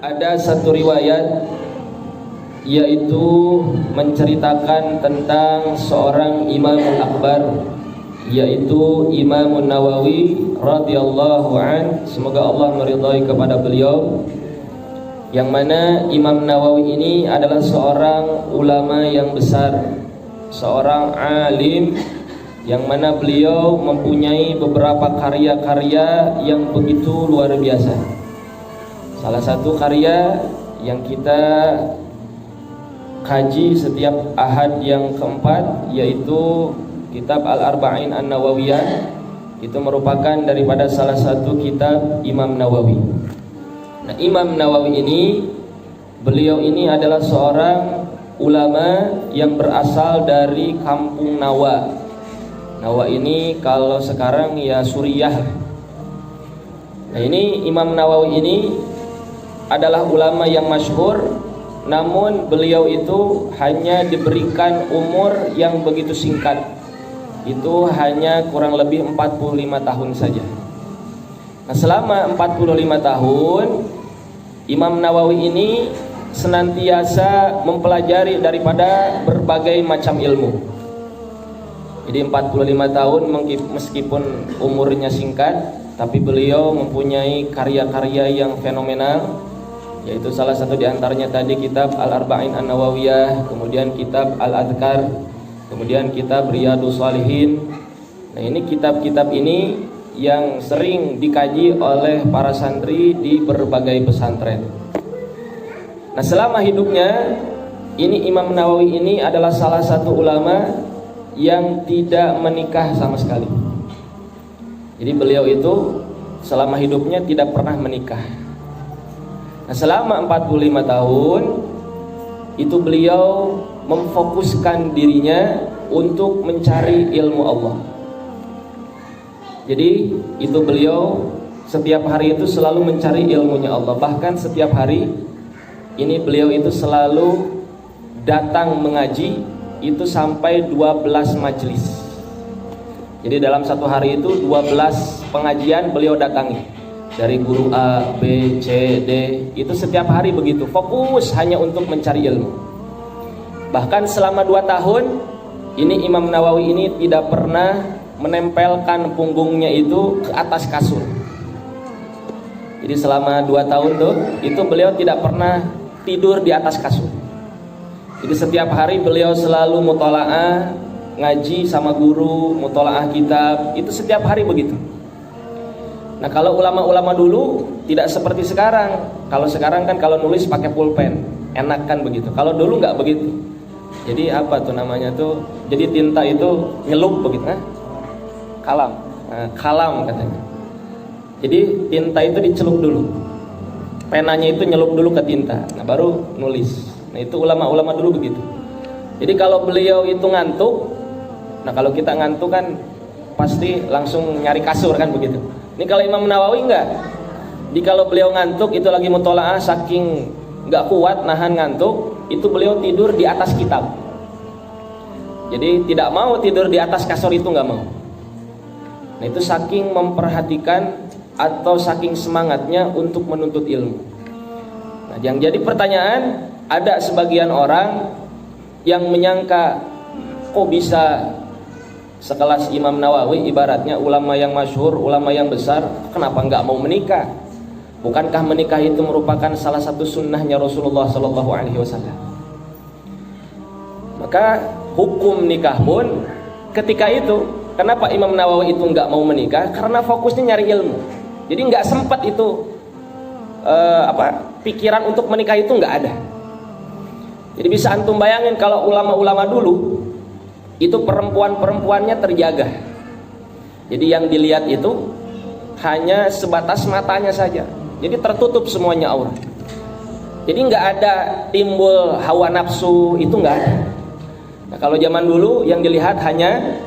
Ada satu riwayat yaitu menceritakan tentang seorang Imam Akbar, yaitu Imam Nawawi radhiyallahu an, semoga Allah meridhai kepada beliau, yang mana Imam Nawawi ini adalah seorang ulama yang besar, seorang alim, yang mana beliau mempunyai beberapa karya-karya yang begitu luar biasa. Salah satu karya yang kita kaji setiap Ahad yang keempat yaitu kitab Al-Arba'in An-Nawawiyah. Itu merupakan daripada salah satu kitab Imam Nawawi. Nah, Imam Nawawi ini, beliau ini adalah seorang ulama yang berasal dari kampung Nawa. Nawa ini kalau sekarang ya Suriah. Nah, ini Imam Nawawi ini adalah ulama yang masyhur, namun beliau itu hanya diberikan umur yang begitu singkat. Itu hanya kurang lebih 45 tahun saja. Nah, selama 45 tahun Imam Nawawi ini senantiasa mempelajari daripada berbagai macam ilmu. Jadi 45 tahun meskipun umurnya singkat, tapi beliau mempunyai karya-karya yang fenomenal, yaitu salah satu diantaranya tadi kitab Al-Arba'in An-Nawawiyah, kemudian kitab Al-Adhkar, kemudian kitab Riyadhus Shalihin. Nah, ini kitab-kitab ini yang sering dikaji oleh para santri di berbagai pesantren. Nah, selama hidupnya ini Imam Nawawi ini adalah salah satu ulama yang tidak menikah sama sekali. Jadi beliau itu selama hidupnya tidak pernah menikah. Nah, selama 45 tahun itu beliau memfokuskan dirinya untuk mencari ilmu Allah. Jadi itu beliau setiap hari itu selalu mencari ilmunya Allah. Bahkan setiap hari ini beliau itu selalu datang mengaji itu sampai 12 majelis. Jadi dalam satu hari itu 12 pengajian beliau datangi. Dari guru A, B, C, D, itu setiap hari begitu, fokus hanya untuk mencari ilmu. Bahkan selama 2 tahun ini Imam Nawawi ini tidak pernah menempelkan punggungnya itu ke atas kasur. Jadi selama 2 tahun tuh itu beliau tidak pernah tidur di atas kasur. Jadi setiap hari beliau selalu mutolaah, ngaji sama guru, mutolaah kitab, itu setiap hari begitu. Nah, kalau ulama-ulama dulu tidak seperti sekarang. Kalau sekarang kan kalau nulis pakai pulpen, enak kan begitu. Kalau dulu nggak begitu. Jadi apa tuh namanya tuh? Jadi tinta itu nyelup begitu, kalam, kalam katanya. Jadi tinta itu dicelup dulu, penanya itu nyelup dulu ke tinta, nah baru nulis. Nah, itu ulama-ulama dulu begitu. Jadi kalau beliau itu ngantuk, nah kalau kita ngantuk kan pasti langsung nyari kasur kan begitu. Ini kalau Imam Nawawi enggak. Jadi kalau beliau ngantuk itu lagi mutolaah, saking enggak kuat nahan ngantuk, itu beliau tidur di atas kitab. Jadi tidak mau tidur di atas kasur, itu enggak mau. Nah, itu saking memperhatikan atau saking semangatnya untuk menuntut ilmu. Nah, yang jadi pertanyaan, ada sebagian orang yang menyangka kok bisa sekelas Imam Nawawi, ibaratnya ulama yang masyhur, ulama yang besar, kenapa enggak mau menikah? Bukankah menikah itu merupakan salah satu sunnahnya Rasulullah SAW? Maka hukum nikah pun ketika itu, kenapa Imam Nawawi itu enggak mau menikah? Karena fokusnya nyari ilmu. Jadi enggak sempat itu pikiran untuk menikah itu enggak ada. Jadi bisa antum bayangin kalau ulama-ulama dulu itu perempuan-perempuannya terjaga. Jadi yang dilihat itu hanya sebatas matanya saja. Jadi tertutup semuanya aurat. Jadi nggak ada timbul hawa nafsu, itu nggak ada. Nah, kalau zaman dulu yang dilihat hanya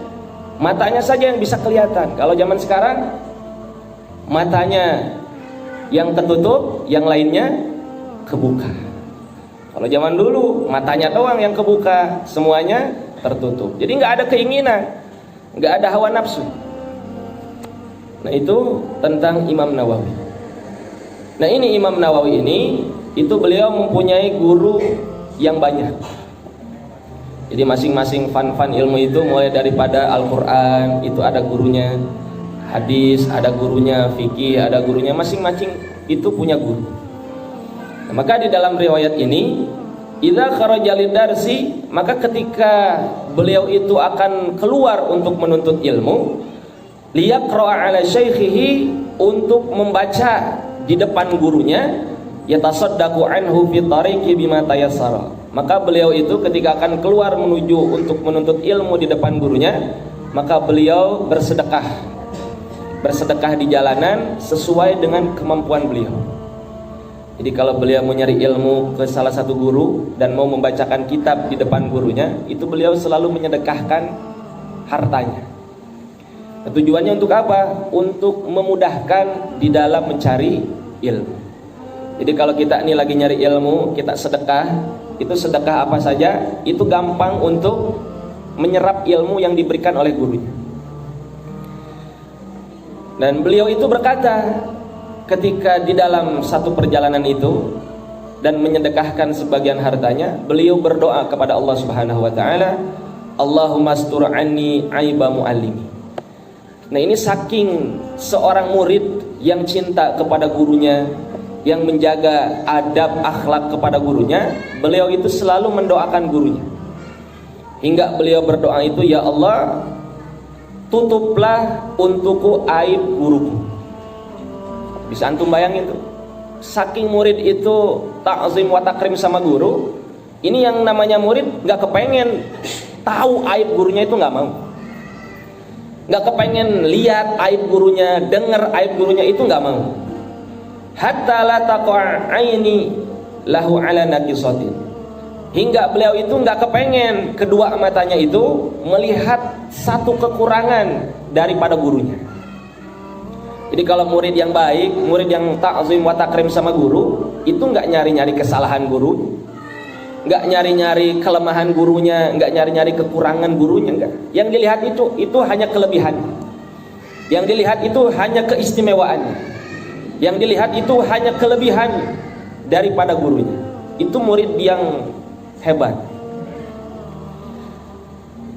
matanya saja yang bisa kelihatan. Kalau zaman sekarang matanya yang tertutup, yang lainnya kebuka. Kalau zaman dulu matanya doang yang kebuka, semuanya tertutup. Jadi nggak ada keinginan, nggak ada hawa nafsu. Nah, itu tentang Imam Nawawi. Nah, ini Imam Nawawi ini itu beliau mempunyai guru yang banyak. Jadi masing-masing fan ilmu itu mulai daripada Al-Quran itu ada gurunya, hadis ada gurunya, fikih ada gurunya, masing-masing itu punya guru. Nah, maka di dalam riwayat ini, idza kharaja lidarsi, maka ketika beliau itu akan keluar untuk menuntut ilmu, liyaqra'a ala syaikhihi, untuk membaca di depan gurunya, yatasaddaqu anhu fi tariqi bima tayassara. Maka beliau itu ketika akan keluar menuju untuk menuntut ilmu di depan gurunya, maka beliau bersedekah di jalanan sesuai dengan kemampuan beliau. Jadi kalau beliau mau nyari ilmu ke salah satu guru dan mau membacakan kitab di depan gurunya, itu beliau selalu menyedekahkan hartanya. Tujuannya untuk apa? Untuk memudahkan di dalam mencari ilmu. Jadi kalau kita ini lagi nyari ilmu, kita sedekah, itu sedekah apa saja, itu gampang untuk menyerap ilmu yang diberikan oleh gurunya. Dan beliau itu berkata, ketika di dalam satu perjalanan itu dan menyedekahkan sebagian hartanya, beliau berdoa kepada Allah Subhanahu wa taala, Allahumma astur anni aiba muallimi. Nah, ini saking seorang murid yang cinta kepada gurunya, yang menjaga adab akhlak kepada gurunya, beliau itu selalu mendoakan gurunya. Hingga beliau berdoa itu, ya Allah, tutuplah untukku aib guruku. Bisa antum bayangin tuh, saking murid itu ta'zim wa takrim sama guru. Ini yang namanya murid gak kepengen tahu aib gurunya, itu gak mau. Gak kepengen lihat aib gurunya, dengar aib gurunya, itu gak mau. Hatta la taqa' aini lahu ala naqisatin. Hingga beliau itu gak kepengen kedua matanya itu melihat satu kekurangan daripada gurunya. Jadi kalau murid yang baik, murid yang ta'zim wa takrim sama guru, itu nggak nyari-nyari kesalahan guru, nggak nyari-nyari kelemahan gurunya, nggak nyari-nyari kekurangan gurunya, enggak. Yang dilihat itu hanya kelebihan. Yang dilihat itu hanya keistimewaan. Yang dilihat itu hanya kelebihan daripada gurunya. Itu murid yang hebat.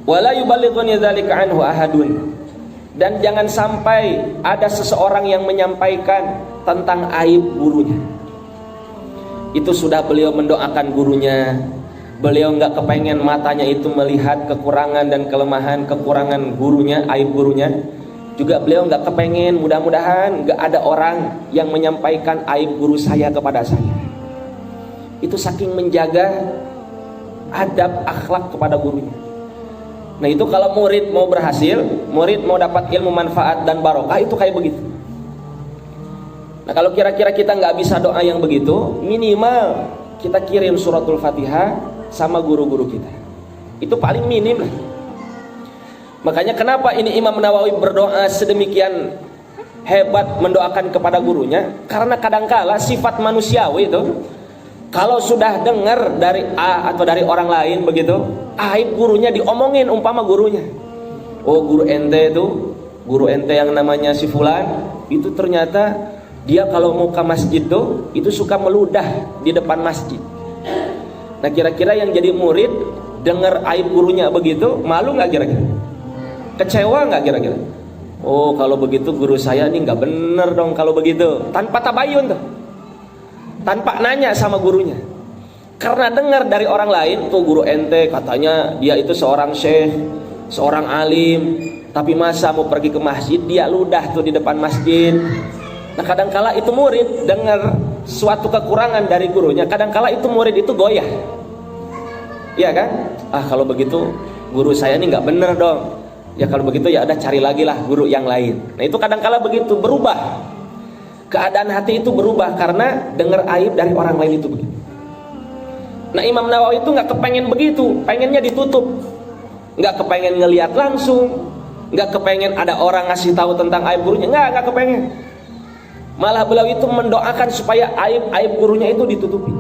Wala yuballighuni dzalika anhu ahadun. Dan jangan sampai ada seseorang yang menyampaikan tentang aib gurunya. Itu sudah beliau mendoakan gurunya. Beliau nggak kepengen matanya itu melihat kekurangan dan kelemahan, kekurangan gurunya, aib gurunya. Juga beliau nggak kepengen, mudah-mudahan nggak ada orang yang menyampaikan aib guru saya kepada saya. Itu saking menjaga adab akhlak kepada gurunya. Nah, itu kalau murid mau berhasil, murid mau dapat ilmu manfaat dan barokah, itu kayak begitu. Nah, kalau kira-kira kita nggak bisa doa yang begitu, minimal kita kirim suratul Fatihah sama guru-guru kita. Itu paling minim lah. Makanya kenapa ini Imam Nawawi berdoa sedemikian hebat mendoakan kepada gurunya? Karena kadangkala sifat manusiawi itu, kalau sudah dengar dari A atau dari orang lain begitu, aib gurunya diomongin, umpama gurunya, oh guru ente itu, guru ente yang namanya si fulan, itu ternyata dia kalau mau ke masjid tuh, itu suka meludah di depan masjid. Nah, kira-kira yang jadi murid dengar aib gurunya begitu, malu nggak kira-kira? Kecewa nggak kira-kira? Oh, kalau begitu guru saya nih nggak bener dong kalau begitu. Tanpa tabayun tuh, tanpa nanya sama gurunya. Karena dengar dari orang lain, tuh guru ente katanya dia itu seorang syekh, seorang alim, tapi masa mau pergi ke masjid dia ludah tuh di depan masjid. Nah, kadangkala itu murid dengar suatu kekurangan dari gurunya, kadangkala itu murid itu goyah. Iya kan? Ah, kalau begitu guru saya ini nggak bener dong. Ya kalau begitu ya udah cari lagi lah guru yang lain. Nah, itu kadangkala begitu berubah. Keadaan hati itu berubah karena dengar aib dari orang lain itu begitu. Nah, Imam Nawawi itu nggak kepengen begitu, pengennya ditutup, nggak kepengen ngelihat langsung, nggak kepengen ada orang ngasih tahu tentang aib gurunya, nggak kepengen. Malah beliau itu mendoakan supaya aib gurunya itu ditutupi.